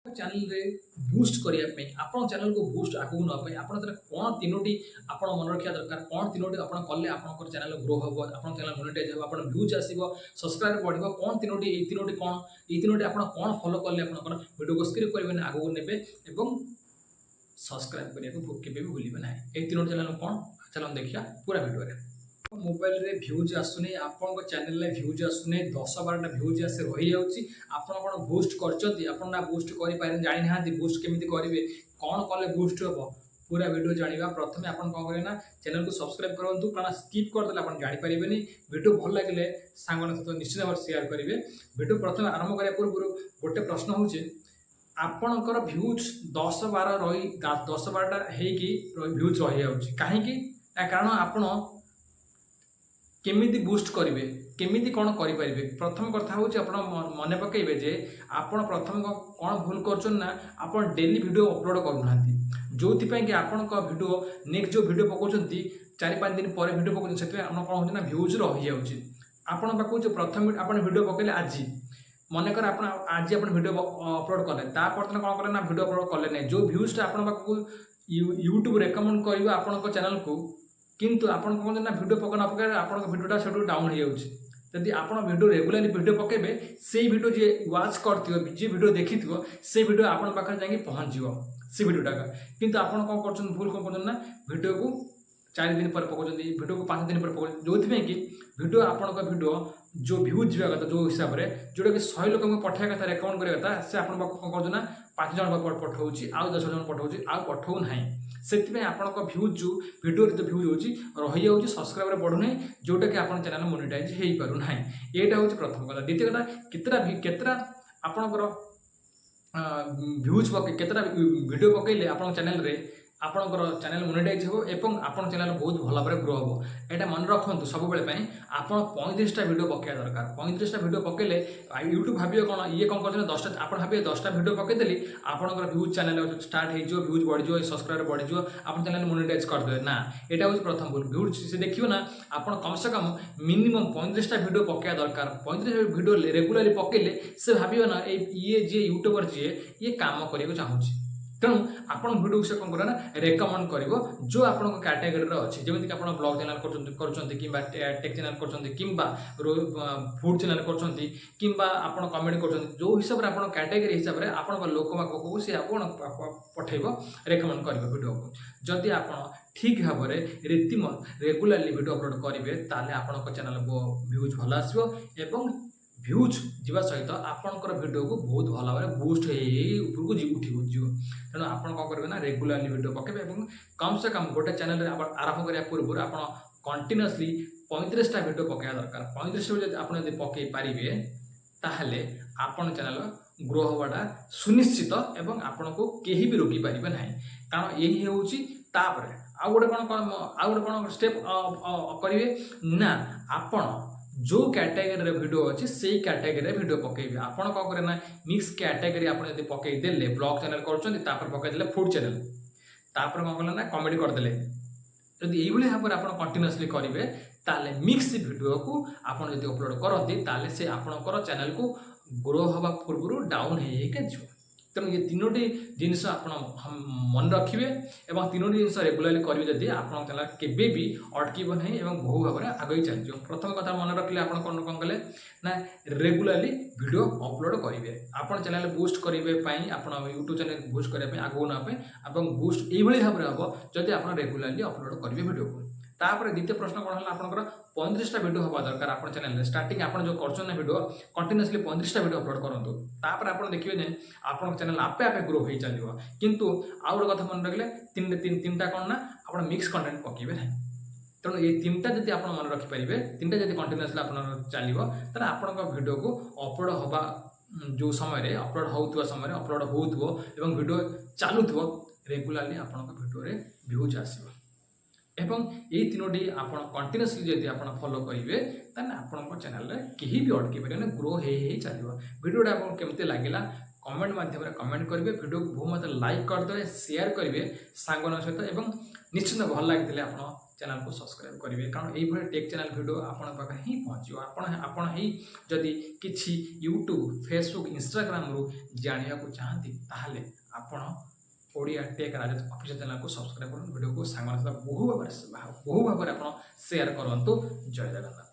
Channel रे boost करने आपण चैनल को बूस्ट आगू नापी आप कौन तीनोटी आप मन रखा दरकार कौन तीनोटी आप कले आप चैनल ग्रो हम आप चैनल मोनेटाइज हम आप व्यूज आसो सब्सक्राइब बढ़ो कौन तीनोटी कौन ये तीनोटी आप कौन फॉलो कले आप वीडियो को स्क्रिप करेंगे आगू ने सब्सक्राइब करने को केवे भी भूलें ना ये तीनोटी चैनल कौन चलो देखिए पूरा वीडियो मोबाइल रे व्यूज आसुनी आपन चैनल रे व्यूज आसुनी 10-12टा व्यूज आसे रही जाउची आपन कोन बूस्ट करचती आपन ना बूस्ट करि पारे जानि हाथी बूस्ट केमिति करिवे कोन कले बूस्ट होबो पूरा वीडियो जानिबा प्रथमे आपन कोन करे ना चैनल को सब्सक्राइब करंतु कारण स्किप कर देला आपन जानि परिबेनी वीडियो भल लागले सांगन सहित निश्चित भाव शेयर करिवे वीडियो प्रथमे आरंभ करिया पूर्व गोटे प्रश्न होउचे आपनकर व्यूज 10-12 रही 10-12टा हेकी व्यूज रही जाउची काहे की कारण आपन केमिति बूस्ट करेंगे केमिति कौन करेंगे प्रथम कथा हूँ मन पकेबे जे आपण प्रथम कौन भूल करना आप डेली वीडियो अपलोड करूना जो कि आपण वीडियो नेक्स्ट जो वीडियो पकाउछंती 4-5 दिन पर वीडियो पकाउछंती से कौन होती ना व्यूज रही जाऊँगी आपण पाखु जो प्रथम आपण वीडियो पकेले आज मनकर आज आप वीडियो अपलोड कले तापर कौन कले ना वीडियो अपलोड कले नहीं जो व्यूजटा आपण पाखु यूट्यूब रेकमेंड कर आपण चैनल को किंतु आपण कहते ना वीडियो पका न पकाए आप वीडियोटा से डाउन हो जाऊँगी जदि आप वीडियो रेगुलाली वीडियो पकेबे से वीडियो जी वाच कर जी वीडियो देखी से वीडियो आपण पाखे जाकि पहुँच से वीडियोटा किंतु आपण कौन कर भूल कौन कर वीडियो को 4 दिन पर पकाउं वीडियो को 5 दिन पर पकाउं जो कि वीडियो आपण वीडियो जो व्यूज जावा कथा जो हिसाब से जोटा कि 100 लोक पठाया कथा रेकमेंड करा कथा से आपण कौन कर 5 जन पठाऊँ आउ 10 जन पठाऊँ आउ पठाऊ ना से आपण व्यूज जो वीडियो जो व्यूज हो रही जाऊँगी सब्सक्राइबर बढ़ुना जोटा कि आप चैनल मोनेटाइज हो पारना यहाँ हूँ प्रथम कथा द्वितीय कथा केतरा आपणकर व्यूज केतरा वीडियो पकड़े आप चैनल रे आपणकर चैनल मोनेटाइज हो एवं आपन चैनल बहुत भल भाव ग्रो हम यहाँ मन रखु सब बेले आप 35टा वीडियो पकड़ा दरकार 35टा वीडियो पकड़े यूट्यूब भावे कौन ये कौन कर 10टा आप भावे 10टा वीडियो पकईदेली आपंकर व्यूज चैनल स्टार्ट हो व्यूज बढ़ सब्सक्राइबर बढ़ आप चैनल मोनेटाइज करदे ना यहाँ हूँ प्रथम भूल व्यूज से देखिए ना आप कम से कम मिनिमम 35टा वीडियो पकड़ा दरकार 35 वीडियो रेगुलाली पकड़े से भाव ना ये जी यूट्यूबर जी ये कम करने चाहूँगी तेणु आपण वीडियो से कौन करना रेकमेंड कर जो आप कैटेगरी अच्छी जमीन कि आप ब्लॉग चैनल कर टेक चैनल कर फूड चैनल कर आप कमेंट कर जो हिसाब से आप कैटेगरी हिसाब से आप लोक पाखक सी पठेब रेकमेंड कर वीडियो को जदि आप ठीक भाव में रीतिम रेगुलाली वीडियो अपलोड करेंगे ताले आप चैनल व्यूज भल आसो एवं व्यूज जावा सहित आपणकर वीडियो को बहुत भल भाव बूस्ट उपरको उठो तेणु आप कौन करेंगे ना रेगुलाली वीडियो पकेबे कम से कम गोटे चैनल आरंभ करने पूर्व आप कंटिन्यूअसली 35टा वीडियो पकड़ा दरकार 35 वीडियो आप पकई पारे ताहले आपन चैनल ग्रो होवाटा सुनिश्चित एवं आपण को कहीं भी रोकी पारे ना कारण यही हूँ आउ गोटे कौन स्टेप करेंगे ना आपण जो कैटेगरी वीडियो अच्छी से कैटेगरी वीडियो पकेबे आपन कौन करे ना मिक्स कैटेगरी आप पकईदे ब्लॉग चैनल कर पकईदे फूड चैनल तापर कौन कले ना कमेडी करदे जदि ये भाव में आप कंटिन्यूअसली करेंगे ताले मिक्स वीडियो को आप अपलोड करती ताले से आपणकर चैनल को ग्रो हवा पूर्व डाउन हो तेणु ये तीनोटी जिनस आप मन रखिए और तीनोटी जिनस रेगुलाली करेंगे जदि आप चैनल केवे भी अटकब नहीं बहु भाव में आगे चलज प्रथम कथा मन रखिले आप कौन कौन कले ना रेगुलाली वीडियो अपलोड करेंगे आप चैनल बूस्ट करने आप यूट्यूब चैनल बूस्ट करने आगू नापे बूस्ट ये भाव में हम जदि आप रेगुलाली अपलोड करेंगे वीडियो को तापर द्वितीय प्रश्न कौन है आपंकर 35टा वीडियो हवा दरकार आप चैनल स्टार्टिंग आप जो कर वीडियो कंटिन्यूअसली 35टा वीडियो अपलोड करूँ तापर आप देखिए आप चैनल आपे आपे ग्रो हो चलो किंतु आउ गोटे कथा मन रखिले तीन कौन ना आप मिक्स कंटेंट पकेबे ना तेणु ये 3टा जब आप मन रखिपारे 3टा जब कंटिन्यूअसली आप चलो तेल आप वीडियो को अपलोड हवा जो समय अपलोड होता समय अपलोड हो वीडियो चलुव रेगुलाली आप वीडियो व्यूज आसो एवं ये तीनोटी आप कंटिन्यूअसली जब आप फॉलो करेंगे ताने आप चैनल कहीं भी अटकी पारे ग्रो हो चलो वीडियोटा आपको केमती लगे कमेंट माध्यम कमेंट करेंगे वीडियो को बहुत मत लाइक करदे शेयर करेंगे सांगन सहित निश्चित भल लगी आप चैनल को सब्सक्राइब करेंगे कारण ये टेक चैनल वीडियो आपण पाखे ही पहुँचो आपण ही जदि किसी यूट्यूब फेसबुक इंस्टाग्राम रु जानिया को चाहती ताहले आपण Odia tech Rajesh official channel को सब्सक्राइब कर वीडियो को सांग बहु भाव आप शेयर करूँ। जय जगन्नाथ।